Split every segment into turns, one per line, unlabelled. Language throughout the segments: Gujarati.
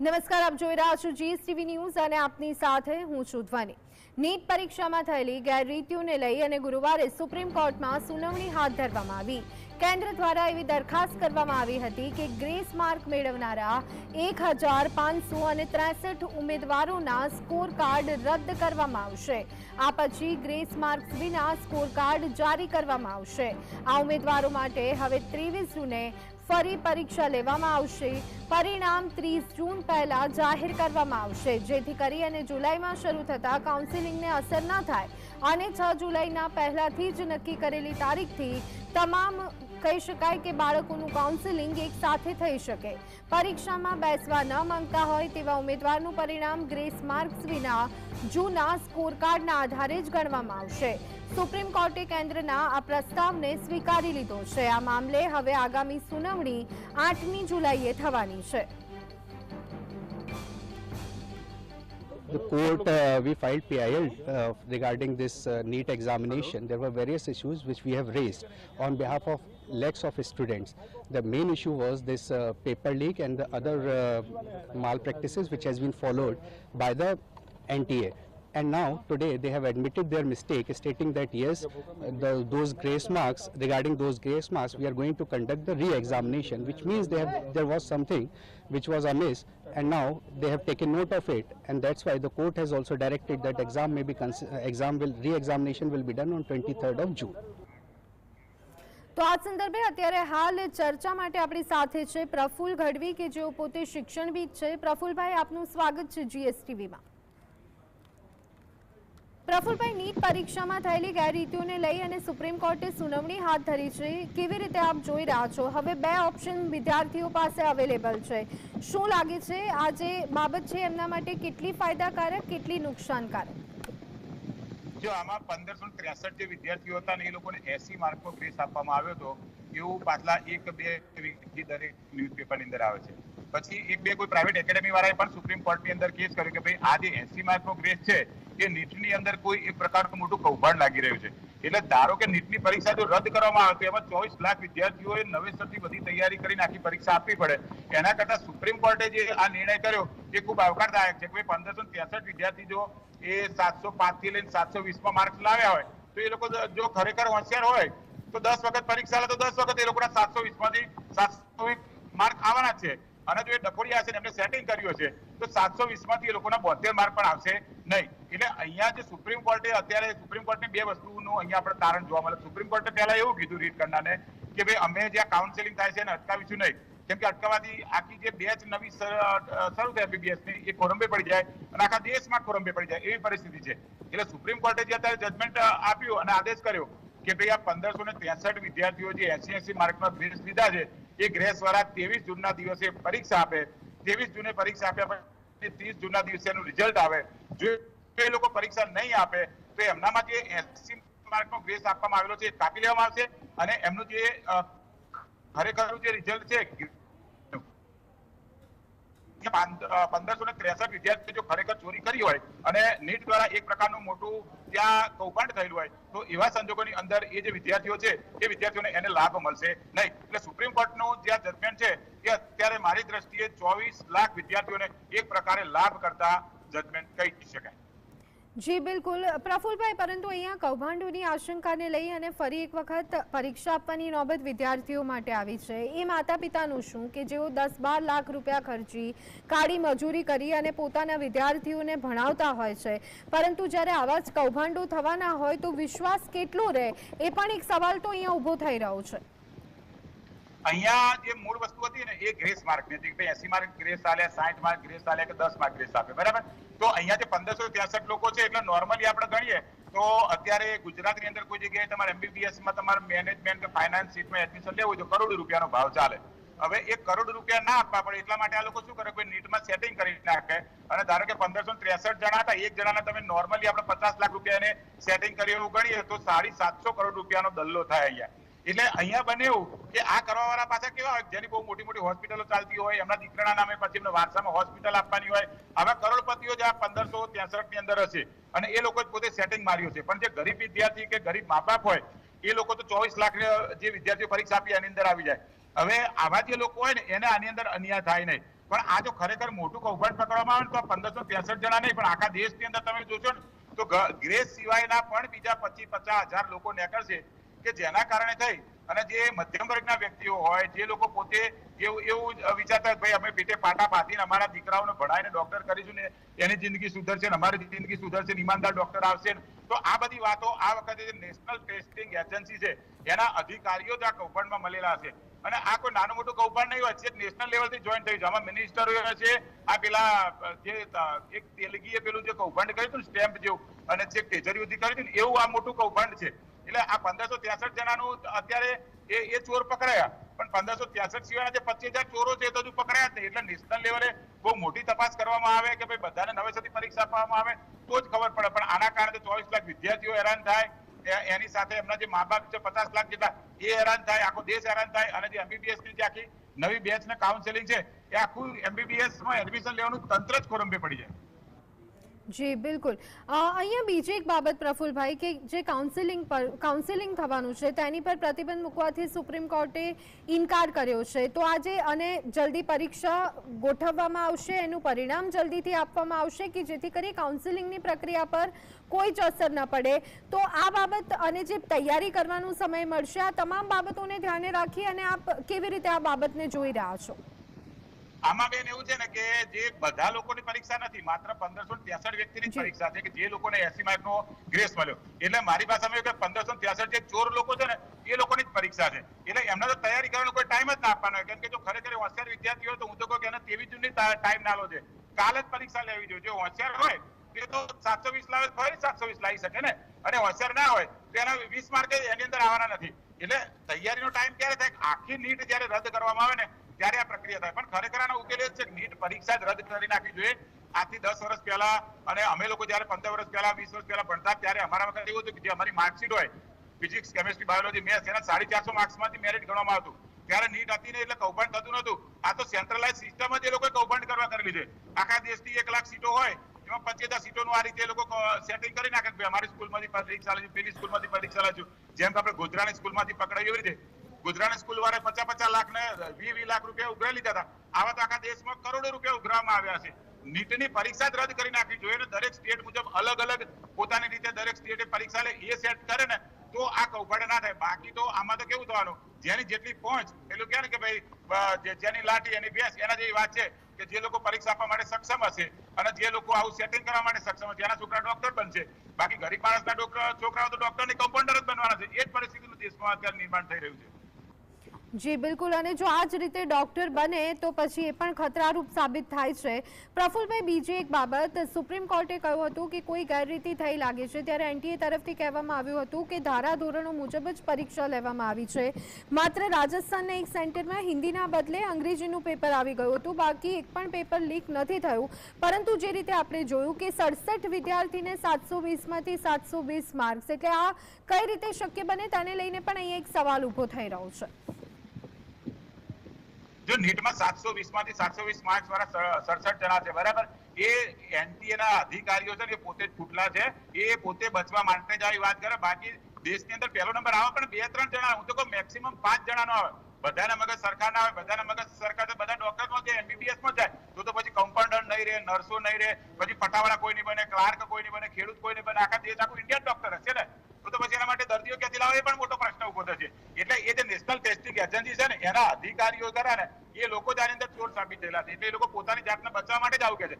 નમસ્કાર, આપ જોઈ રહ્યા છો જીએસટીવી ન્યૂઝ અને આપની સાથે હું છું ધ્વની। નીટ પરીક્ષામાં થયેલી ગેરરીતિઓને લઈ અને ગુરુવારે સુપ્રીમ કોર્ટમાં સુનાવણી હાથ ધરવામાં આવી। કેન્દ્ર દ્વારા એવી દરખાસ્ત કરવામાં આવી હતી કે ગ્રેસ માર્ક મેળવનારા 1563 ઉમેદવારોના સ્કોર કાર્ડ રદ કરવામાં આવશે। આ પછી ગ્રેસ માર્ક્સ વિના સ્કોર કાર્ડ જારી કરવામાં આવશે। આ ઉમેદવારો માટે હવે 23 જૂને ફરી પરીક્ષા લેવામાં આવશે। પરિણામ 30 જૂન પહેલા જાહેર કરવામાં આવશે, જેથી કરી અને જુલાઈમાં શરૂ થતા કાઉન્સેલિંગને અસર ન થાય અને 6 જુલાઈના પહેલાથી જ નક્કી કરેલી તારીખથી તમામ કહી શકાય કે બાળકોનું કાઉન્સેલિંગ એક સાથે થઈ શકે। પરીક્ષામાં બેસવા ન માંગતા હોય તેવા ઉમેદવારનું પરિણામ ગ્રેસ માર્ક્સ વિના જૂના સ્કોર કાર્ડના આધારે જ ગણવામાં આવશે। સુપ્રીમ કોર્ટે કેન્દ્રના આ પ્રસ્તાવને સ્વીકારી લીધો છે। આ મામલે હવે આગામી સુનાવણી 8મી જુલાઈએ થવાની છે।
The court, we filed PIL regarding this NEET examination. There were various issues which we have raised on behalf of lakhs of students. The main issue was this paper leak and the other malpractices which has been followed by the NTA. And now today they have admitted their mistake, stating that yes, those grace marks, regarding those grace marks, we are going to conduct the re-examination, which means there was something which was amiss, and now they have taken note of it, and that's why the court has also directed that re-examination will be done on 23rd of June.
તો આ સંદર્ભે અત્યારે હાલ ચર્ચા માટે આપણી સાથે છે પ્રફુલ ગઢવી કે જેઓ પોતે શિક્ષણવિદ છે। પ્રફુલભાઈ, આપનું સ્વાગત છે જીએસટીવીમાં। પ્રફુલભાઈ, નીટ પરીક્ષામાં થયેલી ગેરરીતિઓને લઈ અને સુપ્રીમ કોર્ટે સુનાવણી હાથ ધરી છે। કેવી રીતે આપ જોઈ રહ્યા છો? હવે 2 ઓપ્શન વિદ્યાર્થીઓ પાસે અવેલેબલ છે। શું લાગે છે આ જે બાબત છે એમના માટે કેટલી ફાયદાકારક, કેટલી નુકસાનકારક?
જો આમાં 1563 જે વિદ્યાર્થીઓ હતા ને એ લોકોને 80 માર્કનો ગ્રેસ આપવામાં આવ્યો હતો, એવું પાછલા 1-2 વીકથી દરેક ન્યૂઝપેપરની અંદર આવે છે। પછી 1-2 કોઈ પ્રાઇવેટ એકેડેમી વાળાએ પણ સુપ્રીમ કોર્ટની અંદર કેસ કર્યો કે ભાઈ આ જે 80 માર્કનો ગ્રેસ છે એ નીટની અંદર કોઈ એક પ્રકારનું મોટું કૌભાંડ લાગી રહ્યું છે। એટલે ધારો કે નીટની પરીક્ષા જો રદ કરવામાં આવે તો એમાં 24 લાખ વિદ્યાર્થીઓએ નવેસરથી બધી તૈયારી કરીને આખી પરીક્ષા આપવી પડે। એના કરતા સુપ્રીમ કોર્ટે જે આ નિર્ણય કર્યો એ ખૂબ આવકારદાયક છે કે 1563 વિદ્યાર્થી જો એ 705 થી લઈને 720 માર્ક્સ લાવ્યા હોય તો એ લોકો જો ખરેખર હોશિયાર હોય તો 10 વખત પરીક્ષા લે તો 10 વખત એ લોકોના 720 માંથી 720 માર્ક આવવાના છે। અને જો એ ડફોડિયા છે ને એમને સેટિંગ કર્યું છે તો 720 માંથી એ લોકોના 72 માર્ક પણ આવશે નહીં। એટલે અહીંયા જે સુપ્રીમ કોર્ટે અત્યારે સુપ્રીમ કોર્ટની 2 વસ્તુનું અહીંયા આપણે તારણ જોવા મળે। સુપ્રીમ કોર્ટે પહેલા એવું કીધું રીટ કરનારને કે ભાઈ અમે જ્યાં કાઉન્સેલિંગ થાય છે એને અટકાવીશું નહીં, કેમ કે અટકાવવાથી આખી જે બેચ નવી શરૂ થાય એમબીબીએસની એ ખોરંભે પડી જાય અને આખા દેશમાં ખોરંભે પડી જાય એવી પરિસ્થિતિ છે। એટલે સુપ્રીમ કોર્ટે જે અત્યારે જજમેન્ટ આપ્યું અને આદેશ કર્યો કે ભાઈ આ 1563 વિદ્યાર્થીઓ જે 80 માર્કનો ગ્રેસ લીધા છે એ ગ્રેસ વાળા 23 જૂનના દિવસે પરીક્ષા આપે। 23 જૂને પરીક્ષા આપ્યા પછી 30 જૂનના દિવસે એનું રિઝલ્ટ આવે। જો એ લોકો પરીક્ષા નહીં આપે તો એમનામાં જે 80 માર્કનો ગ્રેસ આપવામાં આવેલો છે એ કાપી લેવામાં આવશે અને એમનું જે ખરેખરનું જે રિઝલ્ટ છે 1563 વિદ્યાર્થીઓ જો ખરેખર ચોરી કરી હોય અને નીટ દ્વારા એક પ્રકારનું મોટું ત્યાં કૌભાંડ થયેલું હોય તો એવા સંજોગોની અંદર એ જે વિદ્યાર્થીઓ છે એ વિદ્યાર્થીઓને એને લાભ મળશે નહીં। એટલે સુપ્રીમ કોર્ટનું જે જજમેન્ટ છે એ અત્યારે મારી દ્રષ્ટિએ 24 લાખ વિદ્યાર્થીઓને એક પ્રકારે લાભ કરતા જજમેન્ટ કહી શકાય।
જી બિલકુલ પ્રફુલભાઈ, પરંતુ અહીંયા કૌભાંડોની આશંકાને લઈ અને ફરી એક વખત પરીક્ષા આપવાની નોબત વિદ્યાર્થીઓ માટે આવી છે। એ માતા પિતાનું શું કે જેઓ 10-12 લાખ રૂપિયા ખર્ચી કાળી મજૂરી કરી અને પોતાના વિદ્યાર્થીઓને ભણાવતા હોય છે, પરંતુ જ્યારે આવા જ કૌભાંડો થવાના હોય તો વિશ્વાસ કેટલો રહે એ પણ એક સવાલ તો અહીંયા ઊભો થઈ રહ્યો છે।
અહીંયા જે મૂળ વસ્તુ હતી ને એ ગ્રેસ માર્કની હતી કે 80 માર્ક ગ્રેસ આલ્યા, 60 માર્ક ગ્રેસ આલ્યા કે 10 માર્ક ગ્રેસ આપે, બરાબર? તો અહીંયા જે 1563 લોકો છે એટલે નોર્મલી આપણે ગણીએ તો અત્યારે ગુજરાતની અંદર કોઈ જગ્યાએ તમારે એમબીબીએસમાં તમારે મેનેજમેન્ટ કે ફાઇનાન્સ સીટમાં એડમિશન લેવું હોય તો કરોડ રૂપિયાનો ભાવ ચાલે। હવે 1 કરોડ રૂપિયા ના આપવા પડે એટલા માટે આ લોકો શું કરે, કોઈ નીટમાં સેટિંગ કરી નાખે અને ધારો કે 1563 જણા હતા, એક જણાના તમે નોર્મલી આપણે 50 લાખ રૂપિયા એને સેટિંગ કરી એવું ગણીએ તો 750 કરોડ રૂપિયાનો દલ્લો થાય અહીંયા। એટલે અહીંયા બને એવું કે આ કરવા વાળા પાછા કેવા હોય જેની બહુ મોટી મોટી હોસ્પિટલો ચાલતી હોય, એમના દીકરાના નામે પછી એમને વારસામાં હોસ્પિટલ આપવાની હોય, આવા કરોડપતિઓ જ આ 1563 ની અંદર હશે અને એ લોકો જ પોતે સેટિંગ માર્યું છે। પણ જે ગરીબ વિદ્યાર્થી કે ગરીબ મા બાપ હોય એ લોકો તો 24 લાખ જે વિદ્યાર્થીઓ પરીક્ષા આપી એની અંદર આવી જાય। હવે આવા જે લોકો હોય ને એને આની અંદર અન્યાય થાય નહીં। પણ આ જો ખરેખર મોટું કૌભાંડ પકડવામાં આવે તો 1563 જણા નહીં, પણ આખા દેશની અંદર તમે જોશો ને તો ગ્રેસ સિવાયના પણ બીજા 25-50 હજાર લોકો નીકળશે કે જેના કારણે થઈ અને જે મધ્યમ વર્ગના વ્યક્તિઓ હોય, જે લોકો પોતે એવું વિચારતા ભાઈ અમે પેટે પાટા બાંધીને અમારા દીકરાઓને ભણાવીને ડોક્ટર કરીશું ને એની જિંદગી સુધરશે ને અમારી જિંદગી સુધરશે, ઈમાનદાર ડોક્ટર આવશે, તો આ બધી વાતો આ વખતે જે નેશનલ ટેસ્ટિંગ એજન્સી છે એના અધિકારીઓ જ આ કૌભાંડમાં મળેલા છે. અને આ કોઈ નાનું મોટું કૌભાંડ નહીં હોય, છે નેશનલ લેવલથી જોઈન્ટ થયું છે. આમાં મિનિસ્ટરો છે, આ પેલા જે એક તેલગીએ પેલું જે કૌભાંડ કર્યું હતું સ્ટેમ્પ જેવું અને જે કેજરીવાલથી કર્યું હતું ને એવું આ મોટું કૌભાંડ છે. એટલે આ 1563 જણાનું અત્યારે એ ચોર પકડાયા, પણ 1563 સિવાયના જે 25,000 ચોરો છે એ તો હજુ પકડાયા જ નહીં. એટલે નેશનલ લેવલે બહુ મોટી તપાસ કરવામાં આવે કે ભાઈ બધાને નવેસરથી પરીક્ષા આપવામાં આવે તો જ ખબર પડે. પણ આના કારણે 24 લાખ વિદ્યાર્થીઓ હેરાન થાય, એની સાથે એમના જે મા બાપ છે 50 લાખ જેટલા એ હેરાન થાય, આખો દેશ હેરાન થાય. અને જે MBBS ની જે આખી નવી બેચ ને કાઉન્સેલિંગ છે એ આખું MBBS માં એડમિશન લેવાનું તંત્ર જ ખોરંભે પડી જાય.
જી બિલકુલ. અહીંયા બીજી એક બાબત પ્રફુલભાઈ કે જે કાઉન્સેલિંગ થવાનું છે તેની પર પ્રતિબંધ મૂકવાથી સુપ્રીમ કોર્ટે ઇનકાર કર્યો છે. તો આજે અને જલ્દી પરીક્ષા ગોઠવવામાં આવશે, એનું પરિણામ જલ્દીથી આપવામાં આવશે કે જેથી કરી કાઉન્સેલિંગની પ્રક્રિયા પર કોઈ જ અસર ન પડે. તો આ બાબત અને જે તૈયારી કરવાનો સમય મળશે, આ તમામ બાબતોને ધ્યાને રાખી અને આપ કેવી રીતે આ બાબતને જોઈ રહ્યા છો?
આમાં બેન એવું છે ને કે જે બધા લોકોની પરીક્ષા નથી, માત્ર 1563 વ્યક્તિની પરીક્ષા છે કે જે લોકોને 80 માર્કનો ગ્રેસ મળ્યો. એટલે મારી ભાષામાં કે 1563 જે ચોર લોકો છે ને એ લોકોની જ પરીક્ષા છે. એટલે એમને તો તૈયારી કરવાનો કોઈ ટાઈમ જ ના આપવાનો હોય, કેમ કે જો ખરેખર હોશિયાર વિદ્યાર્થી હોય તો હું તો કહું કે એને 23 જૂનની ટાઈમ ના લો છે, કાલ જ પરીક્ષા લેવી જોઈએ. જો હોશિયાર હોય એ તો 720 લાવે ફરી 720 લાવી શકે ને, અને હોશિયાર ના હોય તો એના 20 માર્ક એની અંદર આવવાના નથી. એટલે તૈયારીનો ટાઈમ ક્યારે થાય? આખી નીટ જયારે રદ કરવામાં આવે ને ત્યારે આ પ્રક્રિયા થાય. પણ ખરેખર આનો ઉકેલ જ છે કે નીટ પરીક્ષા જ રદ કરી નાખવી જોઈએ. આજથી 10 વર્ષ પહેલા અને અમે લોકો જયારે 15 વર્ષ પહેલા 20 વર્ષ પહેલા ભણતા ત્યારે અમારા વખતે એવું હતું કે જે અમારી માર્કશીટ હોય ફિઝિક્સ, કેમિસ્ટ્રી, બાયોલોજી, મેથ્સ એના 450 માર્ક્સમાંથી મેરિટ ગણવામાં આવતું. ત્યારે નીટ હતી ને એટલે કૌભાંડ થતું નતું. આ તો સેન્ટ્રલાઇઝ સિસ્ટમ જ એ લોકોએ કૌભાંડ કરવા કરેલી છે. આખા દેશની 1 લાખ સીટો હોય એમાં 25,000 સીટોનું આ રીતે એ લોકો સેટિંગ કરી નાખે કે અમારી સ્કૂલમાંથી પરીક્ષા લેજો, પેલી સ્કૂલમાંથી પરીક્ષા લેજો. જેમ કે આપણે ગુજરાતની સ્કૂલમાંથી પકડાય એવી રીતે ગુજરાતની સ્કૂલ વાળા 50-50 લાખ ને 20 લાખ રૂપિયા ઉઘરાવી લીધા હતા. આવા તો આખા દેશમાં કરોડો રૂપિયા ઉઘરાવવામાં આવ્યા છે. નીટની પરીક્ષા જ રદ કરી નાખવી જોઈએ. દરેક સ્ટેટ મુજબ અલગ અલગ પોતાની રીતે દરેક સ્ટેટે પરીક્ષા લે એ સેટ કરે ને તો આ કૌભાંડ ના થાય. બાકી તો આમાં તો કેવું થવાનું, જેની જેટલી પહોંચ પેલું કહે ને કે ભાઈ જેની લાઠી એની ભેંસ, એના જેવી વાત છે કે જે લોકો પરીક્ષા આપવા માટે સક્ષમ હશે અને જે લોકો આવું સેટિંગ કરવા માટે સક્ષમ હશે એના છોકરા ડોક્ટર બનશે. બાકી ગરીબ માણસના છોકરાઓ તો ડોક્ટર ની કમ્પાઉન્ડર જ બનવાના છે. એ જ પરિસ્થિતિનું દેશમાં અત્યારે નિર્માણ થઈ રહ્યું છે.
જી બિલકુલ. અને જો આ જ રીતે ડોક્ટર બને તો પછી એ પણ ખતરારૂપ સાબિત થાય છે. પ્રફુલભાઈ, બીજી એક બાબત, સુપ્રીમ કોર્ટે કહ્યું હતું કે કોઈ ગેરરીતિ થઈ લાગે છે ત્યારે NTA તરફથી કહેવામાં આવ્યું હતું કે ધારાધોરણો મુજબ જ પરીક્ષા લેવામાં આવી છે. માત્ર રાજસ્થાનના એક સેન્ટરમાં હિન્દીના બદલે અંગ્રેજીનું પેપર આવી ગયું હતું, બાકી એક પણ પેપર લીક નથી થયું. પરંતુ જે રીતે આપણે જોયું કે 67 વિદ્યાર્થીને 720માંથી 720 માર્ક્સ, એટલે આ કઈ રીતે શક્ય બને તેને લઈને પણ અહીંયા એક સવાલ ઊભો થઈ રહ્યો છે.
જો નીટમાં 720 માંથી 720 માર્ક્સ વાળા 67 જણા છે, બરાબર, એ NTA ના અધિકારીઓ છે ને એ પોતે જ ફૂટલા છે, એ પોતે બચવા માટે જ આવી વાત કરે. બાકી દેશની અંદર પહેલો નંબર આવે પણ 2-3 જણા, હું તો કહું મેક્સિમમ 5 જણાનો આવે. બધાના મગજ સરખા ના હોય, બધાના મગજ સરખા તો બધા ડોક્ટરમાં જાય, MBBS માં જાય તો પછી કમ્પાઉન્ડર નહીં રહે, નર્સો નહીં રહે, પછી પટાવાળા કોઈ નહીં બને, ક્લાર્ક કોઈ નહીં બને, ખેડૂત કોઈ નહીં બને. આખા દેશ આખું ઇન્ડિયન ડોક્ટર હશે ને તો પછી એના માટે દર્દીઓ ક્યાંથી લાવે એ પણ મોટો પ્રશ્ન ઉભો થશે. એટલે એ જે નેશનલ ટેસ્ટિંગ એજન્સી છે ને એના અધિકારીઓ કરે ને એ લોકો જ આની અંદર ચોર સાબિત થયેલા છે. એટલે એ લોકો પોતાની જાતને બચાવવા માટે જ આવું કે છે.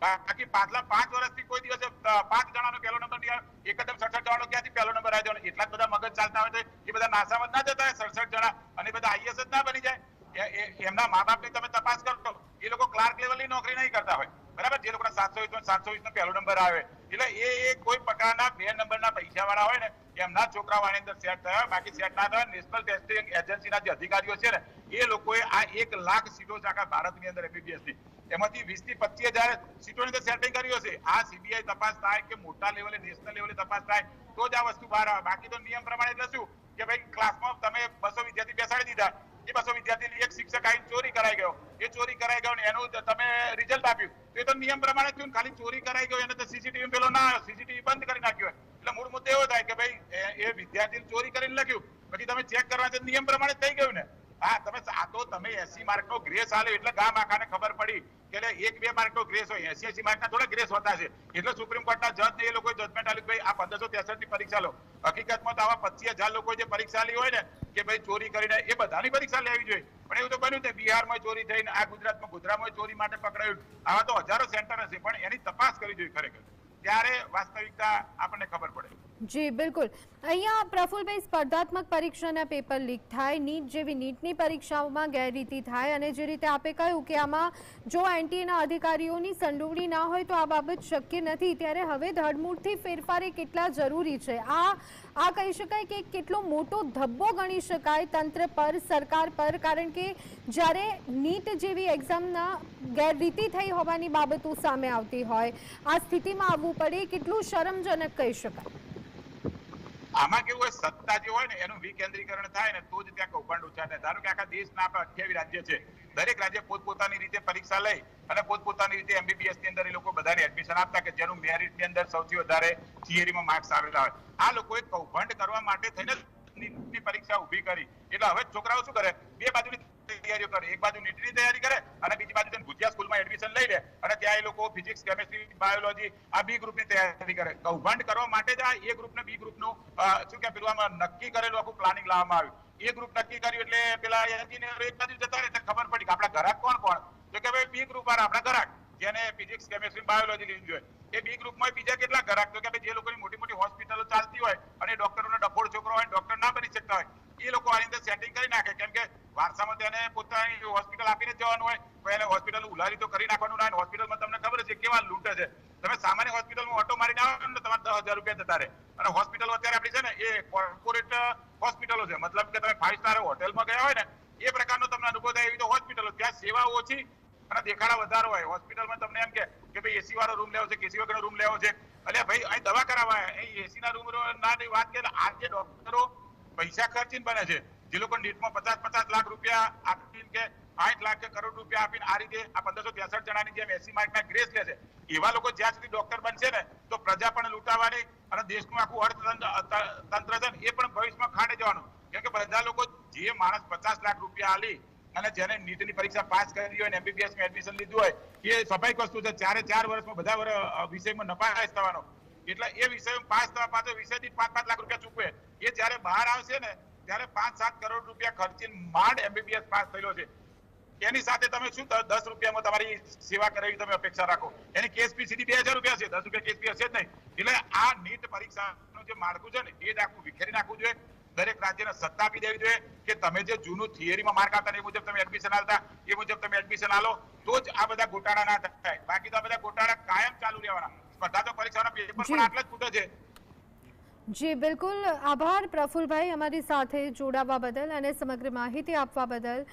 બાકી પાછલા 5 વર્ષથી કોઈ દિવસે 5 જણાનો પહેલો નંબર નહીં આવે, એકદમ 67 જણાનો ક્યાંથી પહેલો નંબર આવી જવાનો? એટલા જ બધા મગજ ચાલતા હોય તો એ બધા નાસામાં ના જતા હોય 67 જણા, અને એ બધા IAS જ ના બની જાય. એમના મા બાપની તમે તપાસ કરો, એ લોકો ક્લાર્ક લેવલની નોકરી નહીં કરતા હોય, બરાબર, જે લોકોના 720 નો પહેલો નંબર આવે. એટલે એ કોઈ પ્રકારના 2 નંબરના પૈસા વાળા હોય ને એમના છોકરાઓ આની અંદર સેટ થયા, બાકી સેટ ના થયા. નેશનલ ટેસ્ટિંગ એજન્સીના જે અધિકારીઓ છે ને એ લોકોએ આ 1 લાખ સીટો છે આખા ભારતની અંદર MBBS ની, એમાંથી 20 થી 25,000 સીટોની અંદર સેટિંગ કર્યું છે. આ CBI તપાસ થાય કે મોટા લેવલે નેશનલ લેવલે તપાસ થાય તો જ આ વસ્તુ બહાર આવે. બાકી તો નિયમ પ્રમાણે એટલે શું કે ભાઈ ક્લાસમાં તમે 200 વિદ્યાર્થી બેસાડી દીધા, એ 200 વિદ્યાર્થી એક શિક્ષક આવીને ચોરી કરાઈ ગયો, એ ચોરી કરાઈ ગયો ને એનું તમે રિઝલ્ટ આપ્યું તો એ તો નિયમ પ્રમાણે થયું. ખાલી ચોરી કરાઈ ગયો એને તો CCTV પેલો ના આવ્યો, CCTV બંધ કરી નાખ્યો. એટલે મૂળ મુદ્દો એવો થાય કે ભાઈ એ વિદ્યાર્થીને ચોરી કરીને લખ્યું, પછી તમે ચેક કરવા છે નિયમ પ્રમાણે થઈ ગયું ને. હા તમે 80 માર્કનો ગ્રેસ આલે એટલે ગામ આખાને ખબર પડી કે 1-2 માર્કનો ગ્રેસ હોય, 80 માર્કના થોડા ગ્રેસ હોતા છે. એટલે સુપ્રીમ કોર્ટના જજ ને એ લોકોએ જજમેન્ટ આપ્યું ભાઈ આ 1563 ની પરીક્ષા લો. હકીકતમાં તો આવા 25,000 લોકો જે પરીક્ષા લી હોય ને કે ભાઈ ચોરી કરીને એ બધાની પરીક્ષા લેવી જોઈએ, પણ એવું તો બન્યું છે બિહારમાં ચોરી થઈને આ ગુજરાતમાં ગોધરામાં ચોરી માટે પકડાયું. આવા તો હજારો સેન્ટર હશે, પણ એની તપાસ કરવી જોઈએ ખરેખર, ત્યારે વાસ્તવિકતા આપણને ખબર પડે.
જી બિલકુલ. અહીંયા પ્રફુલભાઈ, સ્પર્ધાત્મક પરીક્ષાના પેપર લીક થાય, નીટ જેવી નીટની પરીક્ષાઓમાં ગેરરીતિ થાય, અને જે રીતે આપે કહ્યું કે આમાં જો એનટીએના અધિકારીઓની સંડોવણી ના હોય તો આ બાબત શક્ય નથી, ત્યારે હવે ધડમૂળથી ફેરફાર કેટલા જરૂરી છે? આ કહી શકાય કે કેટલો મોટો ધબ્બો ગણી શકાય તંત્ર પર, સરકાર પર, કારણ કે જ્યારે નીટ જેવી એક્ઝામના ગેરરીતિ થઈ હોવાની બાબતો સામે આવતી હોય, આ સ્થિતિમાં આવવું પડે, કેટલું શરમજનક કહી શકાય.
આમાં કેવું હોય, સત્તા જે હોય ને એનું વિકેન્દ્રીકરણ થાય ને તો જ ત્યાં કૌભાંડ ઉછાળે. ધારો કે આખા દેશના 28 રાજ્ય છે, દરેક રાજ્ય પોતપોતાની રીતે પરીક્ષા લઈ અને પોતપોતાની રીતે એમબીબીએસ ની અંદર એ લોકો બધાને એડમિશન આપતા કે જેનું મેરિટ ની અંદર સૌથી વધારે થિયરીમાં માર્ક્સ આવેલા હોય. આ લોકોએ કૌભાંડ કરવા માટે થઈને નીટની પરીક્ષા ઊભી કરી. એટલે હવે છોકરાઓ શું કરે, બે બાજુની તૈયારીઓ કરે, એક બાજુ નીટની તૈયારી કરે અને બીજી બાજુ ભુજિયા સ્કૂલમાં એડમિશન લઈ લે અને ત્યાં એ લોકો ફિઝિક્સ, કેમેસ્ટ્રી, બાયોલોજી આ બી ગ્રુપની તૈયારી કરે. કૌભાંડ કરવા માટે જ આ એ ગ્રુપ ને બી ગ્રુપનું શું કે પેલું આમાં નક્કી કરેલું આખું પ્લાનિંગ લાવવામાં આવ્યું. એ ગ્રુપ નક્કી કર્યું એટલે પેલા એન્જિનિયર એક બાજુ જતા રહે એટલે ખબર પડી કે આપણા ગ્રાહક કોણ તો કે ભાઈ બી ગ્રુપ વાળા આપણા ગ્રાહક જેને ફિઝિક્સ, કેમેસ્ટ્રી, બાયોલોજી લીધું જોઈએ. એ બી ગ્રુપમાં બીજા કેટલા ગ્રાહક તો કે ભાઈ જે લોકોની મોટી મોટી હોસ્પિટલો ચાલતી હોય અને ડોક્ટરોનો ડફોડ છોકરો હોય, ડોક્ટર ના બની શકતા હોય, એ લોકો આની અંદર સેટિંગ કરી નાખે, કેમ કે વારસામાં તેને પોતાની હોસ્પિટલ આપીને જવાનું હોય, કોઈ એને હોસ્પિટલ ઉલારી તો કરી નાખવાનું ના. હોસ્પિટલમાં તમને ખબર છે કેવા લૂંટે છે. તમે સામાન્ય હોસ્પિટલમાં ઓટો મારીને આવો ને તમારે 10,000 રૂપિયા જતા રહે. અને હોસ્પિટલો અત્યારે આપણી છે ને એ કોર્પોરેટ હોસ્પિટલો છે, મતલબ કે તમે 5 સ્ટાર હોટેલમાં ગયા હોય ને એ પ્રકારનો તમને અનુભવ થાય. એવી તો હોસ્પિટલો, ત્યાં સેવા ઓછી અને દેખાડા વધારો હોય. હોસ્પિટલમાં તમને એમ કે ભાઈ એસી વાળો રૂમ લેવો છે કે એસી વગરનો રૂમ લેવો છે, એટલે ભાઈ અહીં દવા કરાવવા અહીં એસી ના રૂમ ના વાત કરીએ. આ જે ડોક્ટરો પૈસા ખર્ચીને બને છે, જે લોકો નીટમાં 50 લાખ રૂપિયા આપીને કે 60 લાખ કે કરોડ રૂપિયા આપીને આ રીતે આ 1563 જણાની જેમ 80 માર્કના ગ્રેસ લે છે, એવા લોકો જ્યાં સુધી ડોક્ટર બનશે ને તો પ્રજા પણ લૂંટાવાની અને દેશનું આખું અર્થતંત્ર છે એ પણ ભવિષ્યમાં ખાડે જવાનું. કેમ કે બધા લોકો જે માણસ 50 લાખ રૂપિયા આલી અને જેને નીટની પરીક્ષા પાસ કરી હોય ને એમબીબીએસ માં એડમિશન લીધું હોય, એ સ્વાભાવિક વસ્તુ છે. 4 વર્ષમાં બધા વિષયમાં નપાસ થવાનો, એટલે એ વિષયમાં પાસ થવા પાછળ વિષયથી 5-5 લાખ રૂપિયા ચૂકવે. એ જ્યારે બહાર આવશે ને ત્યારે 5-7 કરોડ રૂપિયા ખર્ચીને માંડ એમબીબીએસ પાસ થયેલો છે. એની સાથે તમે શું 10 રૂપિયામાં તમારી સેવા કરાવી તમે અપેક્ષા રાખો? એની કેસ ફી સીધી 2,000 રૂપિયા છે, 10 રૂપિયા કેસ ફી હશે જ નહીં. એટલે આ નીટ પરીક્ષાનું જે માળખું છે ને એ આખું વિખેરી નાખવું જોઈએ. દરેક રાજ્યને સત્તા આપી દેવી જોઈએ કે તમે જે જૂનું થિયરીમાં માર્ક આવતા એ મુજબ તમે એડમિશન આવતા એ મુજબ તમે એડમિશન આલો, તો જ આ બધા ગોટાળા ના થાય. બાકી તો આ બધા ગોટાળા કાયમ ચાલુ રહેવાના. સ્પર્ધાત્મક પરીક્ષાના પેપર પણ આટલા જ ફૂટે છે.
જી બિલકુલ. આભાર પ્રફુલભાઈ અમારી સાથે જોડાવા બદલ અને સમગ્ર માહિતી આપવા બદલ.